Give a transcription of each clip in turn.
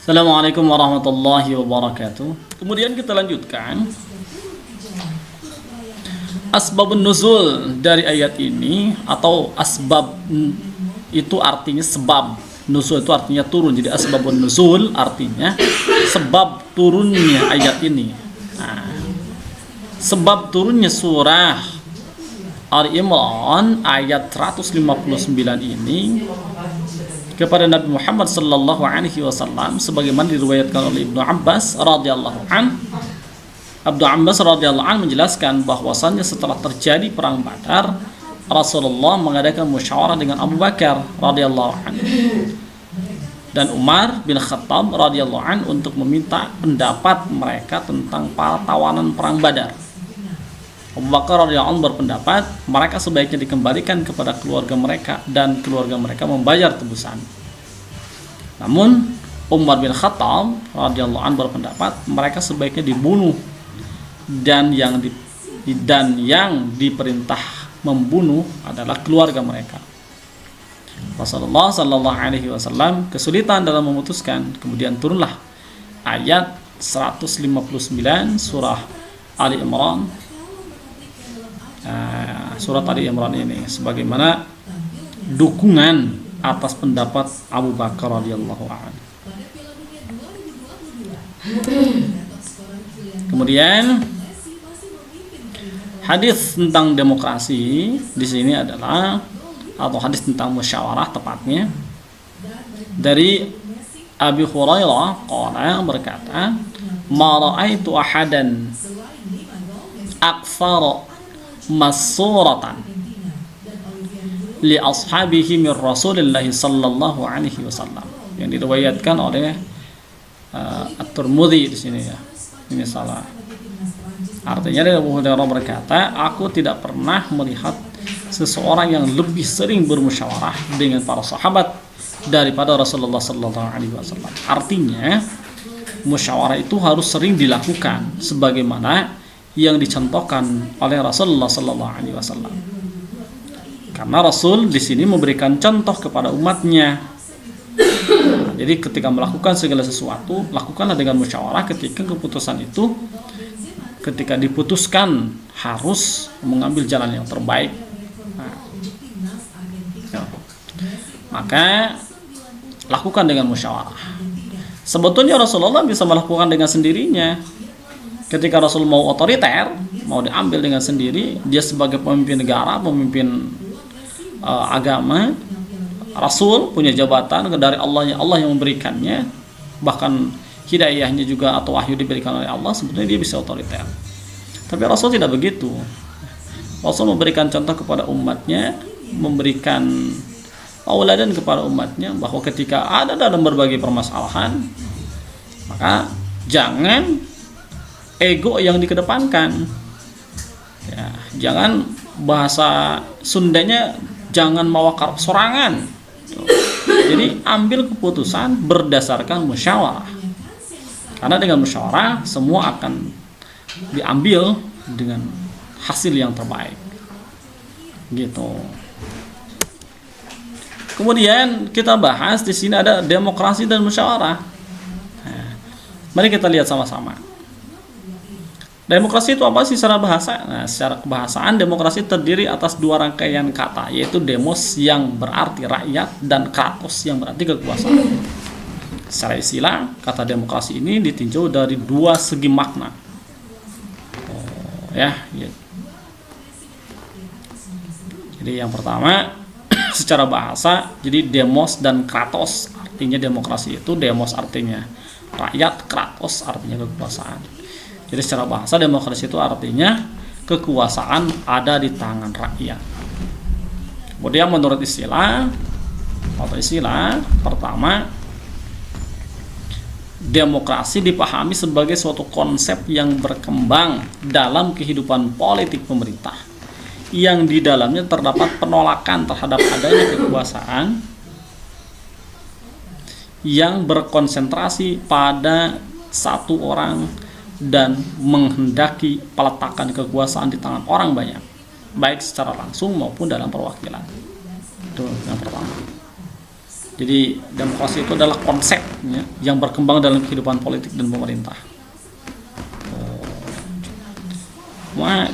Assalamualaikum warahmatullahi wabarakatuh. Kemudian kita lanjutkan asbabun nuzul dari ayat ini, atau asbab itu artinya sebab, nuzul itu artinya turun. Jadi asbabun nuzul artinya sebab turunnya ayat ini. Nah, sebab turunnya surah Ali Imran ayat 159 ini kepada Nabi Muhammad sallallahu alaihi wasallam sebagaimana diriwayatkan oleh Ibnu Abbas radhiyallahu an. Ibnu Abbas radhiyallahu an menjelaskan bahwasannya setelah terjadi perang Badar, Rasulullah mengadakan musyawarah dengan Abu Bakar radhiyallahu an dan Umar bin Khattab radhiyallahu an untuk meminta pendapat mereka tentang para tawanan perang Badar. Abu Bakar radhiyallahu anhu berpendapat mereka sebaiknya dikembalikan kepada keluarga mereka dan keluarga mereka membayar tebusan. Namun Umar bin Khattab radhiyallahu anhu berpendapat mereka sebaiknya dibunuh dan yang diperintah membunuh adalah keluarga mereka. Rasulullah sallallahu alaihi wasallam kesulitan dalam memutuskan, kemudian turunlah ayat 159 surah Ali Imran. Surat Ali Imran ini sebagaimana dukungan atas pendapat Abu Bakar radhiyallahu anhu. Kemudian hadis tentang demokrasi di sini adalah, atau hadis tentang musyawarah tepatnya, dari Abi Hurairah qala berkata, "Ma ra'aitu ahadan aktsara masuratan li ashabihi min Rasulillah sallallahu alaihi wasallam," yang diriwayatkan oleh At-Tirmidzi di sini ya. Ini salah. Artinya dari Abu Hurairah berkata, aku tidak pernah melihat seseorang yang lebih sering bermusyawarah dengan para sahabat daripada Rasulullah sallallahu alaihi wasallam. Artinya musyawarah itu harus sering dilakukan sebagaimana yang dicontohkan oleh Rasulullah sallallahu alaihi wasallam. Karena Rasul di sini memberikan contoh kepada umatnya. Jadi ketika melakukan segala sesuatu, lakukanlah dengan musyawarah. Ketika keputusan itu, ketika diputuskan harus mengambil jalan yang terbaik, maka lakukan dengan musyawarah. Sebetulnya Rasulullah bisa melakukan dengan sendirinya. Ketika Rasul mau otoriter, mau diambil dengan sendiri, dia sebagai pemimpin negara, pemimpin agama, Rasul punya jabatan dari Allah yang memberikannya, bahkan hidayahnya juga atau wahyu diberikan oleh Allah, sebetulnya dia bisa otoriter. Tapi Rasul tidak begitu. Rasul memberikan contoh kepada umatnya, memberikan tauladan kepada umatnya bahwa ketika ada dalam berbagai permasalahan, maka jangan ego yang dikedepankan. Ya, jangan, bahasa Sundanya, jangan mawakar sorangan. Jadi ambil keputusan berdasarkan musyawarah. Karena dengan musyawarah semua akan diambil dengan hasil yang terbaik. Gitu. Kemudian kita bahas di sini ada demokrasi dan musyawarah. Nah, mari kita lihat sama-sama. Demokrasi itu apa sih secara bahasa? Nah, secara kebahasaan demokrasi terdiri atas dua rangkaian kata, yaitu demos yang berarti rakyat dan kratos yang berarti kekuasaan. Secara istilah, kata demokrasi ini ditinjau dari dua segi makna. Jadi yang pertama, secara bahasa, jadi demos dan kratos, artinya demokrasi itu, demos artinya rakyat, kratos artinya kekuasaan. Jadi secara bahasa demokrasi itu artinya kekuasaan ada di tangan rakyat. Kemudian menurut istilah pertama, demokrasi dipahami sebagai suatu konsep yang berkembang dalam kehidupan politik pemerintah, yang di dalamnya terdapat penolakan terhadap adanya kekuasaan yang berkonsentrasi pada satu orang dan menghendaki peletakan kekuasaan di tangan orang banyak, baik secara langsung maupun dalam perwakilan. Itu yang pertama. Jadi demokrasi itu adalah konsep ya, yang berkembang dalam kehidupan politik dan pemerintah.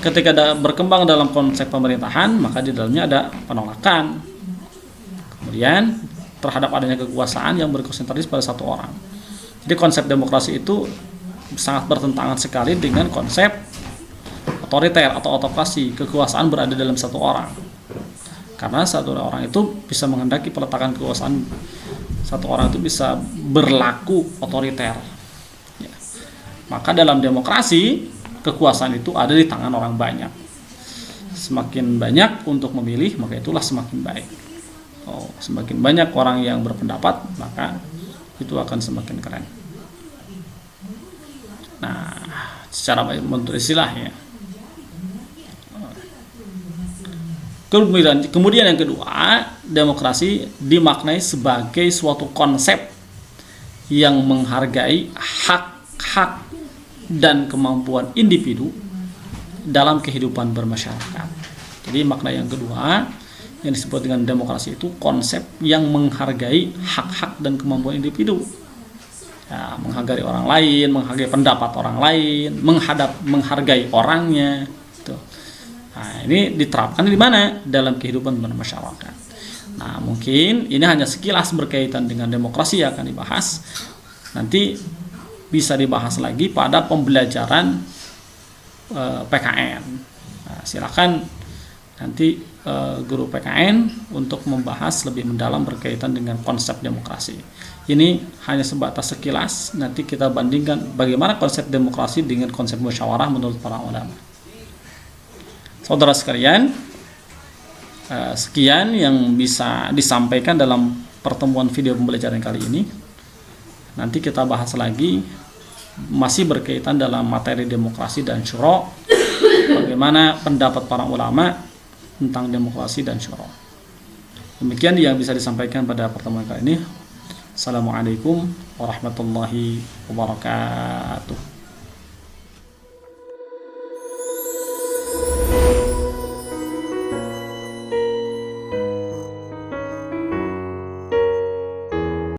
Ketika berkembang dalam konsep pemerintahan, maka di dalamnya ada penolakan. Kemudian terhadap adanya kekuasaan yang berkonsentrasi pada satu orang. Jadi konsep demokrasi itu sangat bertentangan sekali dengan konsep otoriter atau autokrasi, kekuasaan berada dalam satu orang. Karena satu orang itu bisa menghendaki peletakan kekuasaan, satu orang itu bisa berlaku otoriter. Ya. Maka dalam demokrasi, kekuasaan itu ada di tangan orang banyak. Semakin banyak untuk memilih, maka itulah semakin baik. Semakin banyak orang yang berpendapat, maka itu akan semakin keren. Nah, secara bentuk istilah ya. Kemudian yang kedua, demokrasi dimaknai sebagai suatu konsep yang menghargai hak-hak dan kemampuan individu dalam kehidupan bermasyarakat. Jadi makna yang kedua yang disebut dengan demokrasi itu konsep yang menghargai hak-hak dan kemampuan individu. Ya, menghargai orang lain, menghargai pendapat orang lain, menghargai orangnya. Gitu. Nah, ini diterapkan di mana? Dalam kehidupan bermasyarakat. Nah, mungkin ini hanya sekilas berkaitan dengan demokrasi yang akan dibahas. Nanti bisa dibahas lagi pada pembelajaran PKN. Nah, silakan nanti guru PKN untuk membahas lebih mendalam berkaitan dengan konsep demokrasi. Ini hanya sebatas sekilas, nanti kita bandingkan bagaimana konsep demokrasi dengan konsep musyawarah menurut para ulama. Saudara sekalian, sekian yang bisa disampaikan dalam pertemuan video pembelajaran kali ini. Nanti kita bahas lagi, masih berkaitan dalam materi demokrasi dan syura, bagaimana pendapat para ulama tentang demokrasi dan syura. Demikian yang bisa disampaikan pada pertemuan kali ini. Assalamualaikum warahmatullahi wabarakatuh.